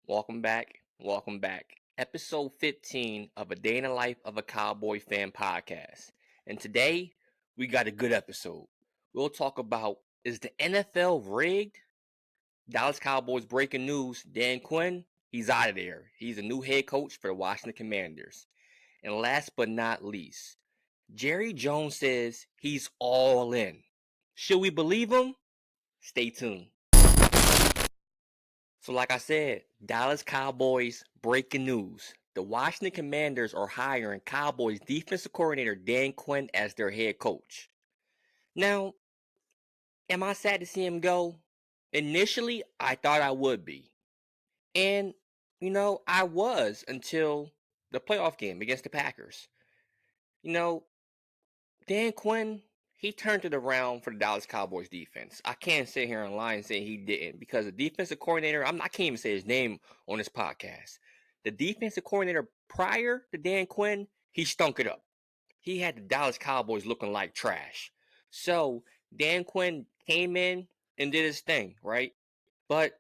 Welcome back. Welcome back. Episode 15 of A Day in the Life of a Cowboy Fan podcast. And today, we got a good episode. We'll talk about, is the NFL rigged? Dallas Cowboys breaking news. Dan Quinn, he's out of there. He's a new head coach for the Washington Commanders. And last but not least, Jerry Jones says he's all in. Should we believe him? Stay tuned. So like I said, Dallas Cowboys breaking news. The Washington Commanders are hiring Cowboys defensive coordinator Dan Quinn as their head coach. Now, am I sad to see him go? Initially, I thought I would be. And, I was until the playoff game against the Packers. Dan Quinn, he turned it around for the Dallas Cowboys defense. I can't sit here and lie and say he didn't, because the defensive coordinator, I can't even say his name on this podcast. The defensive coordinator prior to Dan Quinn, he stunk it up. He had the Dallas Cowboys looking like trash. So Dan Quinn came in and did his thing, right? But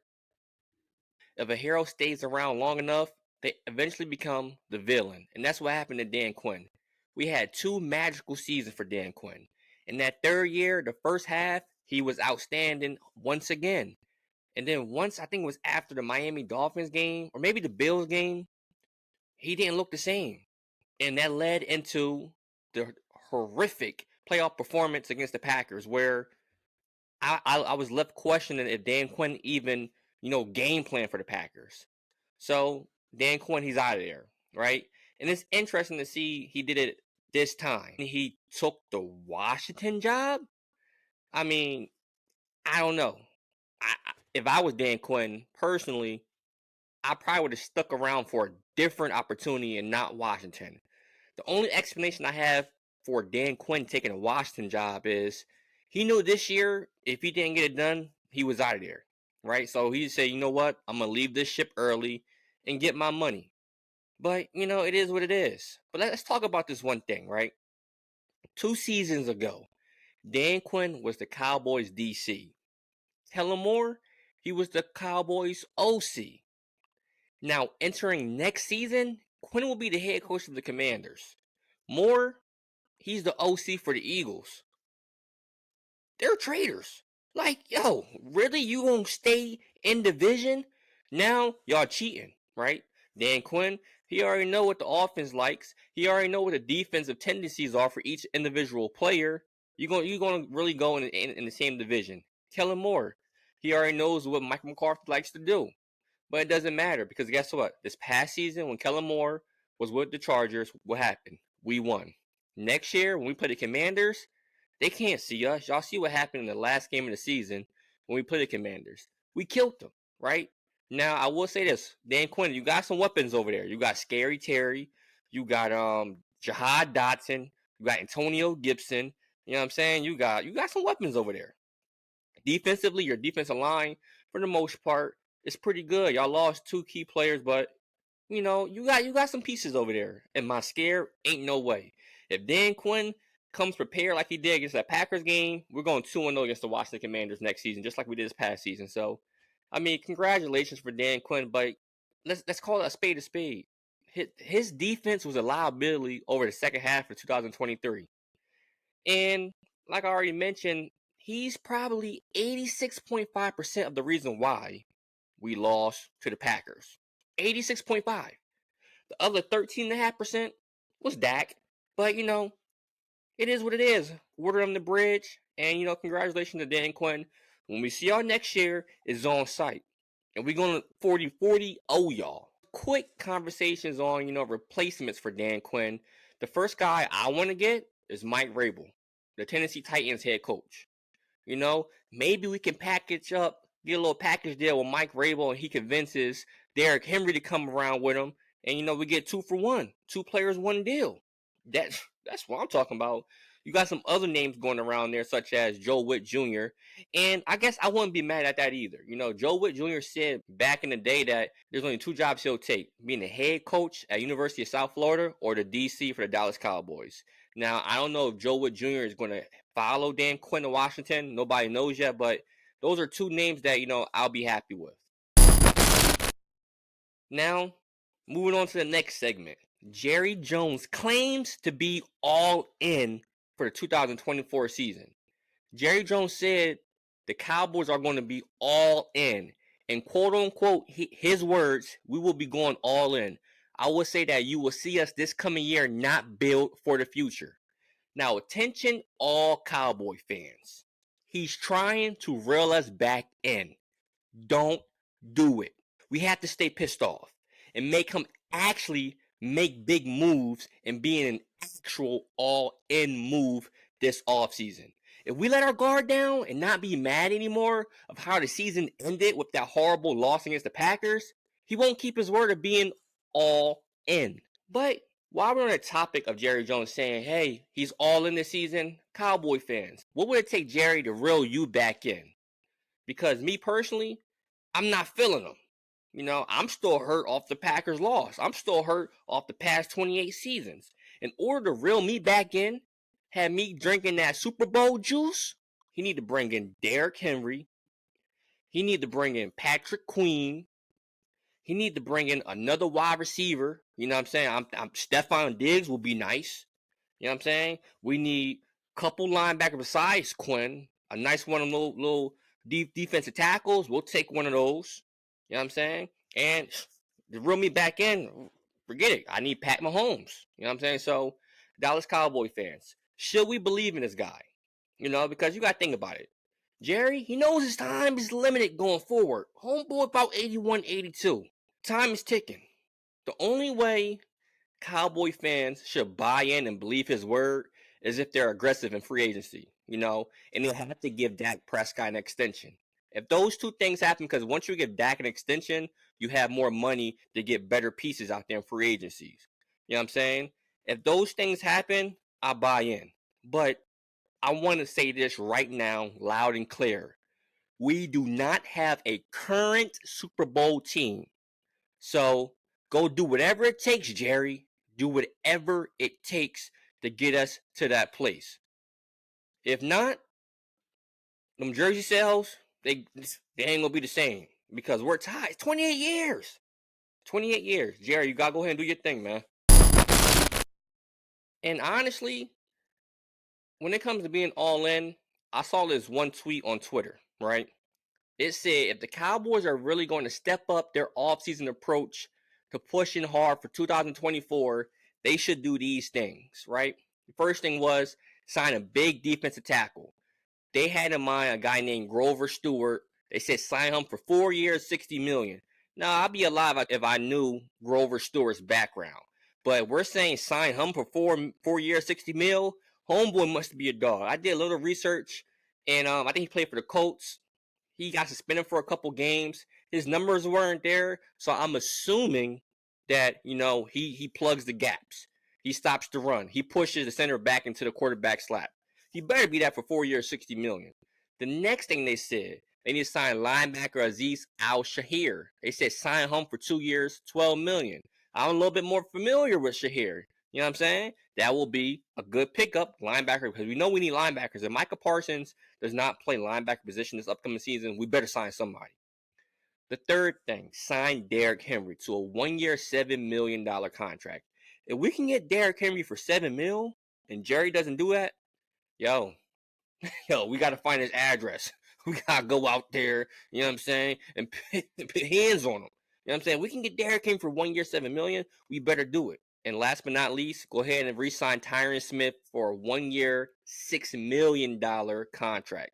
if a hero stays around long enough, they eventually become the villain. And that's what happened to Dan Quinn. We had 2 magical seasons for Dan Quinn. In that third year, the first half, he was outstanding once again. And then once, I think it was after the Miami Dolphins game, or maybe the Bills game, he didn't look the same. And that led into the horrific playoff performance against the Packers, where I was left questioning if Dan Quinn even, game plan for the Packers. So Dan Quinn, he's out of there, right? And it's interesting to see he did it this time. He took the Washington job. I mean, I don't know. If I was Dan Quinn, personally, I probably would have stuck around for a different opportunity and not Washington. The only explanation I have for Dan Quinn taking a Washington job is he knew this year, if he didn't get it done, he was out of there, right? So he said, you know what? I'm going to leave this ship early and get my money. But, it is what it is. But let's talk about this one thing, right? 2 seasons ago, Dan Quinn was the Cowboys DC. Kellen Moore, he was the Cowboys OC. Now, entering next season, Quinn will be the head coach of the Commanders. Moore, he's the OC for the Eagles. They're traitors. Like, yo, really? You gonna stay in division? Now, y'all cheating, right? Dan Quinn, he already know what the offense likes. He already know what the defensive tendencies are for each individual player. You're gonna really go in the same division. Kellen Moore, he already knows what Mike McCarthy likes to do. But it doesn't matter, because guess what? This past season, when Kellen Moore was with the Chargers, what happened? We won. Next year, when we play the Commanders, they can't see us. Y'all see what happened in the last game of the season when we played the Commanders. We killed them, right? Now, I will say this. Dan Quinn, you got some weapons over there. You got Scary Terry. You got Jahad Dotson. You got Antonio Gibson. You know what I'm saying? You got some weapons over there. Defensively, your defensive line, for the most part, is pretty good. Y'all lost 2 key players, but you got some pieces over there. And my scare ain't no way. If Dan Quinn comes prepared like he did against that Packers game, we're going 2-0 against the Washington Commanders next season, just like we did this past season. So, I mean, congratulations for Dan Quinn, but let's call it a spade a spade. His defense was a liability over the second half of 2023. And like I already mentioned, he's probably 86.5% of the reason why we lost to the Packers. 86.5. The other 13.5% was Dak. But, it is what it is. Water on the bridge. And, congratulations to Dan Quinn. When we see y'all next year, it's on site. And we're going to 40-40 owe y'all. Quick conversations on, replacements for Dan Quinn. The first guy I want to get is Mike Vrabel, the Tennessee Titans head coach. Maybe we can package up, get a little package deal with Mike Vrabel, and he convinces Derrick Henry to come around with him. And, we get 2 for 1. 2 players, 1 deal. That's what I'm talking about. You got some other names going around there, such as Joe Witt Jr. And I guess I wouldn't be mad at that either. Joe Witt Jr. said back in the day that there's only 2 jobs he'll take: being the head coach at University of South Florida or the DC for the Dallas Cowboys. Now, I don't know if Joe Witt Jr. is going to follow Dan Quinn to Washington. Nobody knows yet, but those are 2 names that, I'll be happy with. Now, moving on to the next segment. Jerry Jones claims to be all in for the 2024 season. Jerry Jones said the Cowboys are going to be all in. And quote unquote, his words, we will be going all in. I will say that you will see us this coming year not built for the future. Now, attention, all Cowboy fans. He's trying to reel us back in. Don't do it. We have to stay pissed off and make him actually make big moves and be in an actual all-in move this offseason. If we let our guard down and not be mad anymore of how the season ended with that horrible loss against the Packers, he won't keep his word of being all in. But while we're on the topic of Jerry Jones saying, hey, he's all in this season, Cowboy fans, what would it take Jerry to reel you back in? Because me personally, I'm not feeling him. You know, I'm still hurt off the Packers' loss. I'm still hurt off the past 28 seasons. In order to reel me back in, have me drinking that Super Bowl juice, he need to bring in Derrick Henry. He need to bring in Patrick Queen. He need to bring in another wide receiver. You know what I'm saying? I'm Stephon Diggs will be nice. You know what I'm saying? We need a couple linebackers besides Quinn. A nice one of those little deep defensive tackles. We'll take one of those. You know what I'm saying? And to reel me back in, forget it. I need Pat Mahomes. You know what I'm saying? So, Dallas Cowboy fans, should we believe in this guy? You know, because you got to think about it. Jerry, he knows his time is limited going forward. Homeboy about 81, 82. Time is ticking. The only way Cowboy fans should buy in and believe his word is if they're aggressive in free agency, you know, and they'll have to give Dak Prescott an extension. If those two things happen, because once you give Dak an extension, you have more money to get better pieces out there in free agencies. You know what I'm saying? If those things happen, I buy in. But I want to say this right now, loud and clear. We do not have a current Super Bowl team. So go do whatever it takes, Jerry. Do whatever it takes to get us to that place. If not, them jersey sales, they ain't gonna be the same because we're tied. 28 years. 28 years. Jerry, you gotta go ahead and do your thing, man. And honestly, when it comes to being all in, I saw this one tweet on Twitter, right? It said if the Cowboys are really going to step up their offseason approach to pushing hard for 2024, they should do these things, right? The first thing was sign a big defensive tackle. They had in mind a guy named Grover Stewart. They said sign him for 4 years, $60 million. Now, I'd be alive if I knew Grover Stewart's background. But we're saying sign him for 4 years, 60 mil. Homeboy must be a dog. I did a little research, and I think he played for the Colts. He got suspended for a couple games. His numbers weren't there, so I'm assuming that he plugs the gaps. He stops the run. He pushes the center back into the quarterback slot. He better be that for 4 years, $60 million. The next thing they said, they need to sign linebacker Aziz Al-Shahir. They said sign him for 2 years, $12 million. I'm a little bit more familiar with Shahir. You know what I'm saying? That will be a good pickup, linebacker, because we know we need linebackers. If Micah Parsons does not play linebacker position this upcoming season, we better sign somebody. The third thing, sign Derrick Henry to a 1-year, $7 million contract. If we can get Derrick Henry for $7 million and Jerry doesn't do that, yo, we got to find his address. We got to go out there, you know what I'm saying, and put hands on him. You know what I'm saying? We can get Derrick Henry for 1 year, $7 million. We better do it. And last but not least, go ahead and re-sign Tyron Smith for a 1 year, $6 million contract.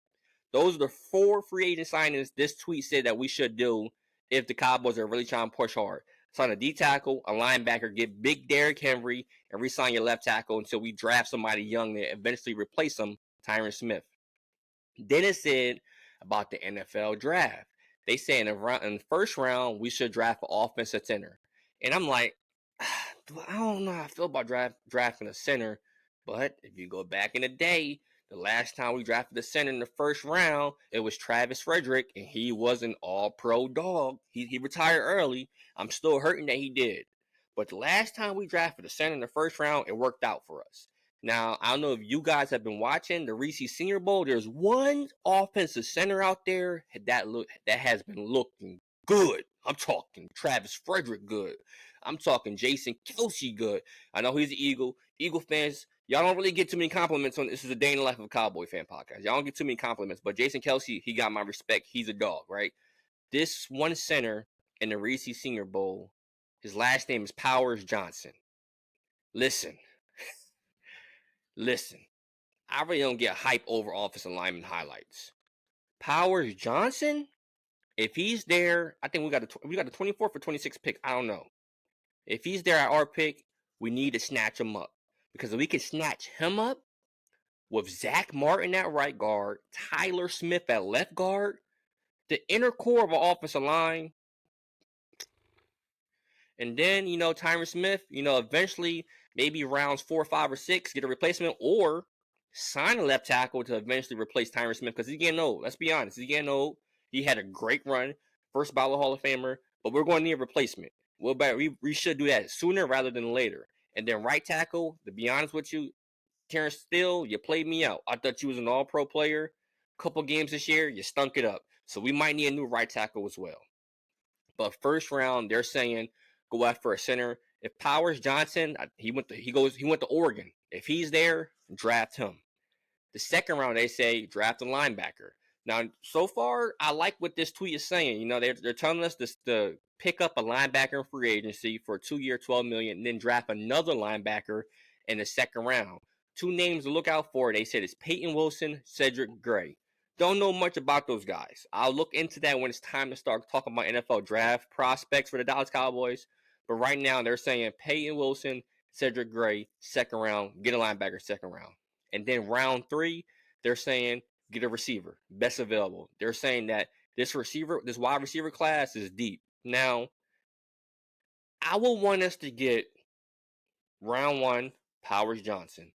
Those are the 4 free agent signings this tweet said that we should do if the Cowboys are really trying to push hard. Sign a D tackle, a linebacker, get big Derrick Henry, and re-sign your left tackle until we draft somebody young that eventually replace him, Tyron Smith. Then it said about the NFL draft. They say in the first round, we should draft an offensive center. And I'm like, I don't know how I feel about drafting a center. But if you go back in the day, the last time we drafted a center in the first round, it was Travis Frederick, and he was an all-pro dog. He retired early. I'm still hurting that he did. But the last time we drafted a center in the first round, it worked out for us. Now, I don't know if you guys have been watching the Reese Senior Bowl. There's one offensive center out there that has been looking good. I'm talking Travis Frederick good. I'm talking Jason Kelce good. I know he's an Eagle. Eagle fans, y'all don't really get too many compliments on this. Is a day in the life of a Cowboy fan podcast. Y'all don't get too many compliments, but Jason Kelce, he got my respect. He's a dog, right? This one center in the Reese Senior Bowl, his last name is Powers Johnson. Listen. I really don't get hype over offensive lineman highlights. Powers Johnson, if he's there, I think we got a 24th or 26th pick. I don't know. If he's there at our pick, we need to snatch him up. Because if we can snatch him up with Zach Martin at right guard, Tyler Smith at left guard, the inner core of our offensive line, and then, Tyron Smith, eventually maybe rounds 4, 5, or 6, get a replacement, or sign a left tackle to eventually replace Tyron Smith because he's getting old. Let's be honest. He's getting old. He had a great run, first ballot Hall of Famer, but we're going to need a replacement. We should do that sooner rather than later. And then right tackle, to be honest with you, Terrence Steele, you played me out. I thought you was an all-pro player. Couple games this year, you stunk it up. So we might need a new right tackle as well. But first round, they're saying go after a center. If Powers Johnson, he went to Oregon. If he's there, draft him. The second round, they say draft a linebacker. Now, so far, I like what this tweet is saying. They're telling us to pick up a linebacker in free agency for a 2-year, $12 million, and then draft another linebacker in the second round. Two names to look out for. They said it's Peyton Wilson, Cedric Gray. Don't know much about those guys. I'll look into that when it's time to start talking about NFL draft prospects for the Dallas Cowboys. But right now, they're saying Peyton Wilson, Cedric Gray, second round, get a linebacker second round. And then round 3, they're saying get a receiver, best available. They're saying that this wide receiver class is deep. Now, I will want us to get round 1, Powers Johnson.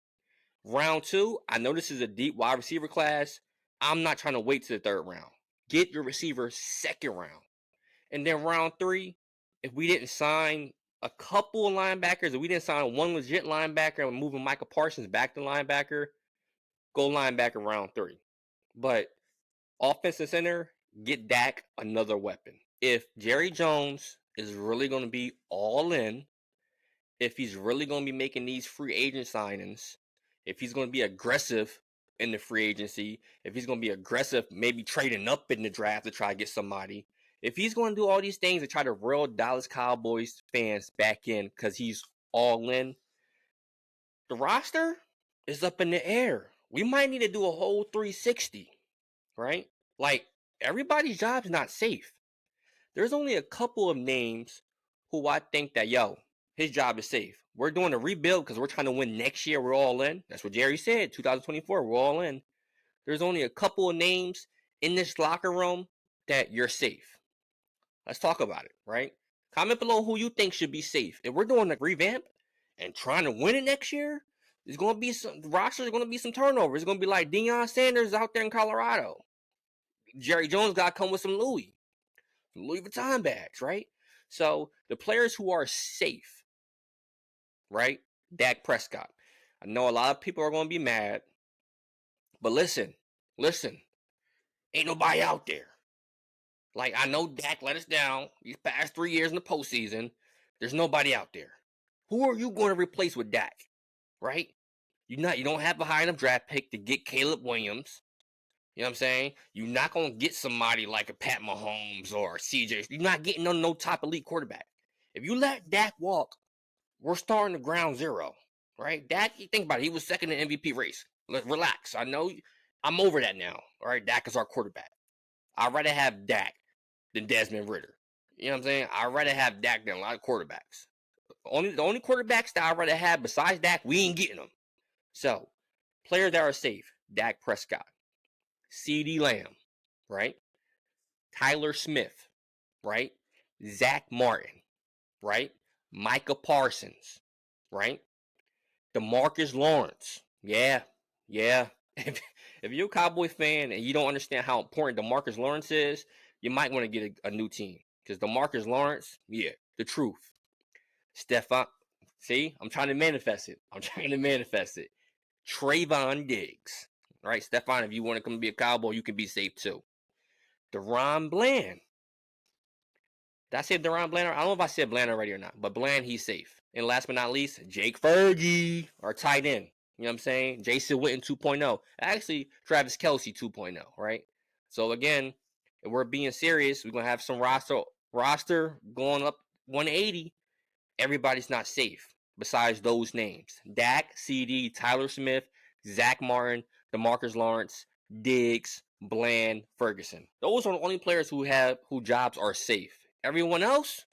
Round 2, I know this is a deep wide receiver class. I'm not trying to wait to the third round. Get your receiver second round. And then round 3, if we didn't sign a couple of linebackers, if we didn't sign one legit linebacker and moving Micah Parsons back to linebacker, go linebacker round 3. But offensive center, get Dak another weapon. If Jerry Jones is really going to be all in, if he's really going to be making these free agent signings, if he's going to be aggressive in the free agency, if he's going to be aggressive, maybe trading up in the draft to try to get somebody, if he's going to do all these things to try to reel Dallas Cowboys fans back in because he's all in, the roster is up in the air. We might need to do a whole 360, right? Like, everybody's job's not safe. There's only a couple of names who I think that, his job is safe. We're doing a rebuild because we're trying to win next year. We're all in. That's what Jerry said, 2024, we're all in. There's only a couple of names in this locker room that you're safe. Let's talk about it, right? Comment below who you think should be safe. If we're doing a revamp and trying to win it next year, there's going to be some rosters, going to be some turnovers. It's going to be like Deion Sanders out there in Colorado. Jerry Jones got to come with some Louis Vuitton bags, right? So the players who are safe, right? Dak Prescott. I know a lot of people are going to be mad, but listen, ain't nobody out there. Like, I know Dak let us down these past 3 years in the postseason. There's nobody out there. Who are you going to replace with Dak, right? You don't have a high enough draft pick to get Caleb Williams. You know what I'm saying? You're not going to get somebody like a Pat Mahomes or CJ. You're not getting no top elite quarterback. If you let Dak walk, we're starting to ground zero, right? Dak, you think about it. He was second in MVP race. Let's relax. I know I'm over that now. All right, Dak is our quarterback. I'd rather have Dak than Desmond Ridder. You know what I'm saying? I'd rather have Dak than a lot of quarterbacks. The only quarterbacks that I'd rather have besides Dak, we ain't getting them. So, players that are safe, Dak Prescott, CeeDee Lamb, right? Tyler Smith, right? Zach Martin, right? Micah Parsons, right? DeMarcus Lawrence. Yeah. If you're a Cowboy fan and you don't understand how important DeMarcus Lawrence is, you might want to get a new team. Because DeMarcus Lawrence, the truth. Stephon, see? I'm trying to manifest it. Trayvon Diggs. Right? Stephon, if you want to come be a Cowboy, you can be safe too. DeRon Bland. Did I say Deron Bland? I don't know if I said Bland already or not, but Bland, he's safe. And last but not least, Jake Fergie, our tight end. You know what I'm saying? Jason Witten 2.0. Actually, Travis Kelce 2.0, right? So again, if we're being serious, we're gonna have some roster going up 180. Everybody's not safe besides those names: Dak, CD, Tyler Smith, Zach Martin, DeMarcus Lawrence, Diggs, Bland, Ferguson. Those are the only players who jobs are safe. Everyone else,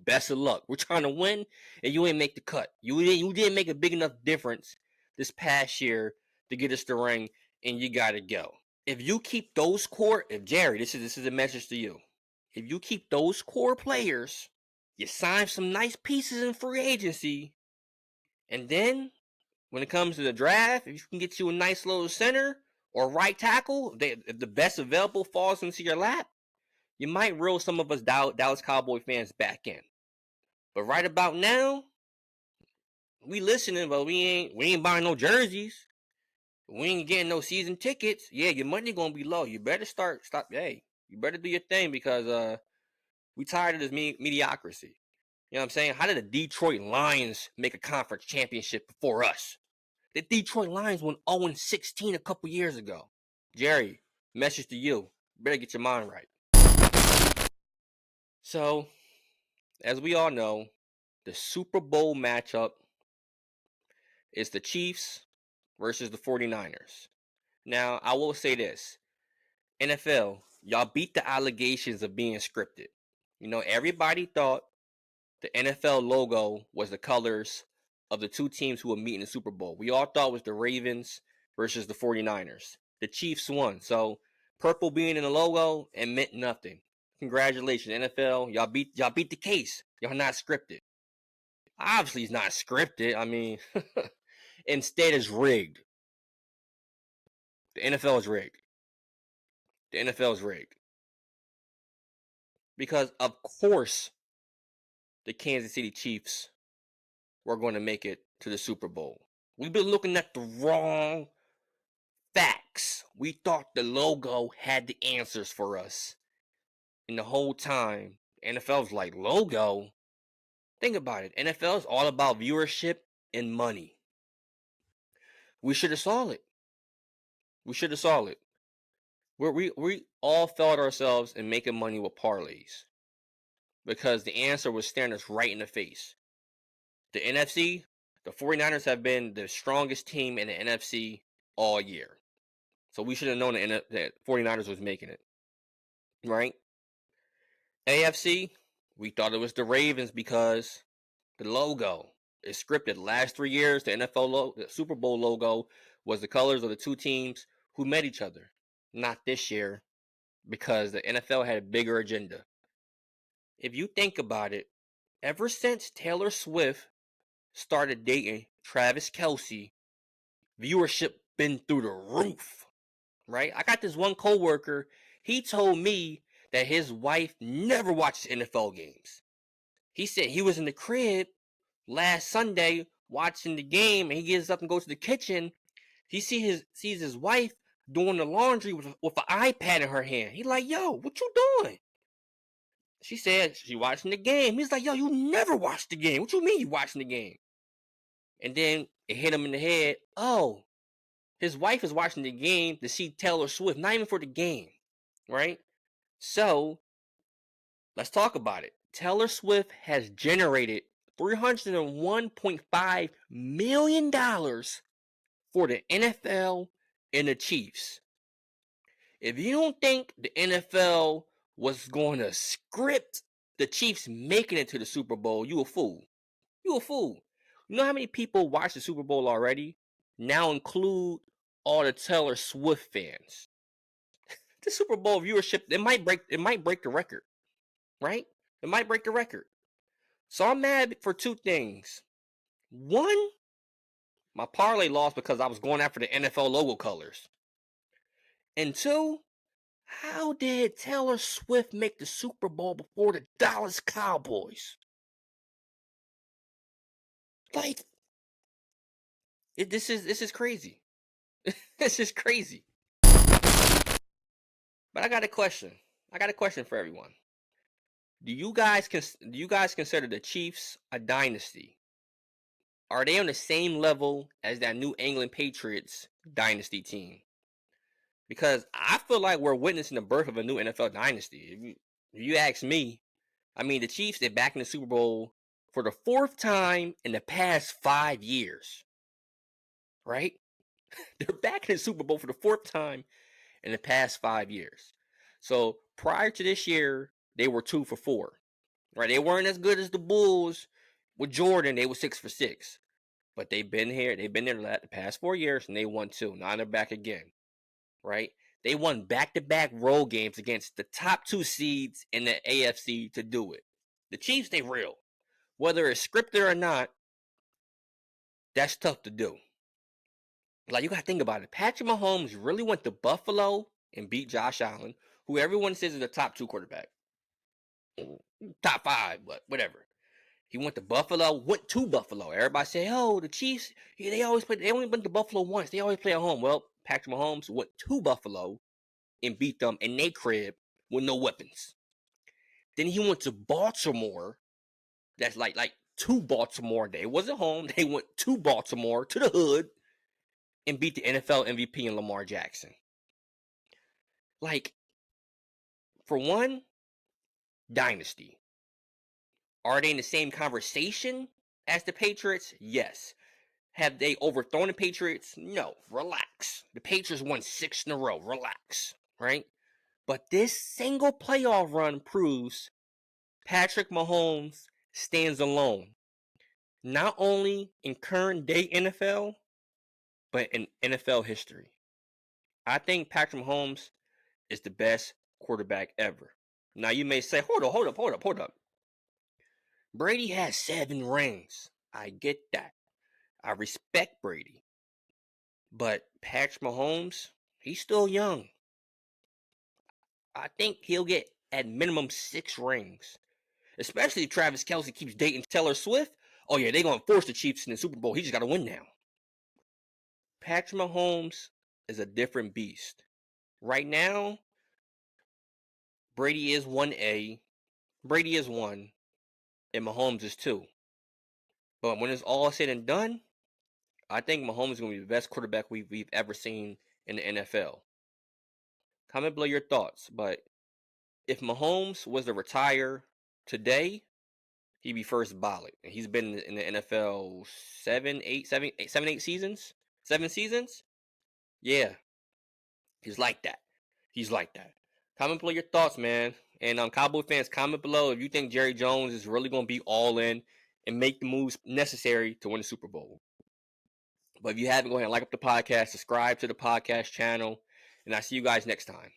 best of luck. We're trying to win, and you ain't make the cut. You didn't make a big enough difference this past year to get us the ring, and you gotta go. If you keep those core, if Jerry, this is a message to you. If you keep those core players, you sign some nice pieces in free agency, and then when it comes to the draft, if you can get you a nice little center or right tackle, if the best available falls into your lap, you might reel some of us Dallas Cowboy fans back in. But right about now, we listening, but we ain't buying no jerseys. We ain't getting no season tickets. Yeah, your money gonna be low. You better stop. Hey, you better do your thing because we tired of this mediocrity. You know what I'm saying? How did the Detroit Lions make a conference championship before us? The Detroit Lions won 0-16 a couple years ago. Jerry, message to you. Better get your mind right. So, as we all know, the Super Bowl matchup is the Chiefs versus the 49ers. Now, I will say this. NFL, y'all beat the allegations of being scripted. You know, everybody thought the NFL logo was the colors of the two teams who would meet in the Super Bowl. We all thought it was the Ravens versus the 49ers. The Chiefs won. So purple being in the logo, it meant nothing. Congratulations, NFL. Y'all beat the case. Y'all not scripted. Obviously, it's not scripted. I mean, instead it's rigged. The NFL is rigged. The NFL is rigged. Because of course the Kansas City Chiefs were going to make it to the Super Bowl. We've been looking at the wrong facts. We thought the logo had the answers for us. And the whole time, NFL's like, logo? Think about it. NFL is all about viewership and money. We should have saw it. We should have saw it. We all felt ourselves in making money with parlays. Because the answer was staring us right in the face. The NFC, the 49ers have been the strongest team in the NFC all year. So we should have known that 49ers was making it. Right? AFC, we thought it was the Ravens because the logo is scripted. The last 3 years, the the Super Bowl logo was the colors of the two teams who met each other. Not this year because the NFL had a bigger agenda. If you think about it, ever since Taylor Swift started dating Travis Kelce, viewership been through the roof, right? I got this one coworker. He told me that his wife never watches NFL games. He said he was in the crib last Sunday watching the game, and he gets up and goes to the kitchen. He sees his wife doing the laundry with an iPad in her hand. He's like, "Yo, what you doing?" She said she watching the game. He's like, "Yo, you never watch the game. What you mean you watching the game?" And then it hit him in the head. Oh, his wife is watching the game to see Taylor Swift, not even for the game, right? So let's talk about it. Taylor Swift has generated $301.5 million for the NFL and the Chiefs. If you don't think the NFL was going to script the Chiefs making it to the Super Bowl, you a fool. You a fool. You know how many people watch the Super Bowl already? Now include all the Taylor Swift fans. The Super Bowl viewership, it might break the record, right? It might break the record. So I'm mad for two things. One, my parlay lost because I was going after the NFL logo colors. And two, how did Taylor Swift make the Super Bowl before the Dallas Cowboys? Like, this is crazy. This is crazy. But I got a question. I got a question for everyone. Do you guys consider the Chiefs a dynasty? Are they on the same level as that New England Patriots dynasty team? Because I feel like we're witnessing the birth of a new NFL dynasty. If you ask me, I mean, the Chiefs, they're back in the Super Bowl for the fourth time in the past 5 years, right? They're back in the Super Bowl for the fourth time in the past 5 years. So prior to this year, they were 2 for 4, right? They weren't as good as the Bulls with Jordan. They were 6 for 6, but they've been here. They've been there the past 4 years, and they won 2. Now they're back again, right? They won back-to-back road games against the top 2 seeds in the AFC to do it. The Chiefs, they real. Whether it's scripted or not, that's tough to do. Like, you got to think about it. Patrick Mahomes really went to Buffalo and beat Josh Allen, who everyone says is the top 2 quarterback. Top 5, but whatever. He went to Buffalo. Everybody say, oh, the Chiefs, they only went to Buffalo once. They always play at home. Well, Patrick Mahomes went to Buffalo and beat them in their crib with no weapons. Then he went to Baltimore. That's like to Baltimore. They wasn't home. They went to Baltimore, to the hood, and beat the NFL MVP in Lamar Jackson. Like, for one, dynasty. Are they in the same conversation as the Patriots? Yes. Have they overthrown the Patriots? No. Relax. The Patriots won 6 in a row. Relax. Right? But this single playoff run proves Patrick Mahomes stands alone. Not only in current day NFL, but in NFL history. I think Patrick Mahomes is the best quarterback ever. Now you may say, hold up. Brady has 7 rings. I get that. I respect Brady. But Patrick Mahomes, he's still young. I think he'll get at minimum 6 rings. Especially if Travis Kelce keeps dating Taylor Swift. Oh yeah, they're going to force the Chiefs in the Super Bowl. He just got to win now. Patrick Mahomes is a different beast. Right now, Brady is 1A. Brady is 1. And Mahomes is 2. But when it's all said and done, I think Mahomes is going to be the best quarterback we've ever seen in the NFL. Comment below your thoughts. But if Mahomes was to retire today, he'd be first ballot. And he's been in the NFL 8 seasons? 7 seasons? Yeah. He's like that. Comment below your thoughts, man. And Cowboy fans, comment below if you think Jerry Jones is really going to be all in and make the moves necessary to win the Super Bowl. But if you haven't, go ahead and like up the podcast, subscribe to the podcast channel, and I'll see you guys next time.